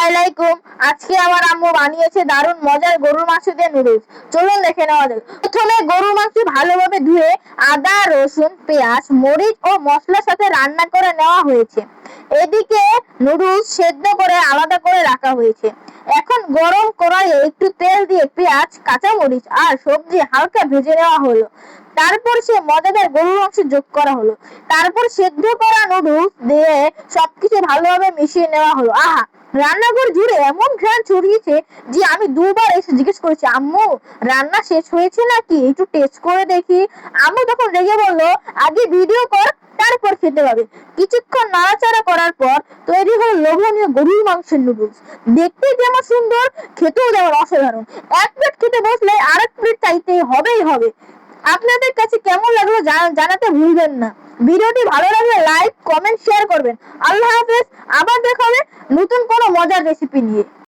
আলাইকুম। আজকে আমার আম্মু বানিয়েছে দারুণ মজার গরুর মাংস দিয়ে নুডলস। চলুন দেখে নেওয়া যাক। প্রথমে গরুর মাংস ভালোভাবে ধুয়ে আদা, রসুন, পেঁয়াজ, মরিচ ও মশলার সাথে রান্না করে নেওয়া হয়েছে। এদিকে নুডলস সেদ্ধ করে আলাদা করে রাখা হয়েছে। এখন গরম কড়াইয়ে একটু তেল দিয়ে পেঁয়াজ, কাঁচামরিচ আর সবজি হালকা ভেজে নেওয়া হলো। তারপর সে মজাদার গরুর মাংস যোগ করা হলো। তারপর সেদ্ধ করা নুডলস দিয়ে সবকিছু ভালোভাবে মিশিয়ে নেওয়া হলো। আহা, রান্নাঘর জুড়ে এমন ঘ্রাণ ছড়িয়েছে যে আমি দুবার এসে জিজ্ঞেস করেছি, আম্মু রান্না শেষ হয়েছে নাকি, একটু টেস্ট করে দেখি। আম্মু তখন রেগে বললো, আগে ভিডিও কর, তারপর খেতে হবে। কিছুক্ষণ নাড়াচাড়া করার পর তৈরি হলো লোভনীয় গরুর মাংসের নুডলস। দেখতে যেমন সুন্দর, খেতেও যেমন অসাধারণ। এক প্লেট খেতে বসলে আরেক প্লেট চাইতে হবেই হবে। আপনাদের কাছে কেমন লাগলো জানাতে ভুলবেন না। ভিডিওটি ভালো লাগলে লাইক, কমেন্ট, শেয়ার করবেন। আল্লাহ হাফেজ। আবার দেখা হবে নতুন কোনো মজার রেসিপি নিয়ে।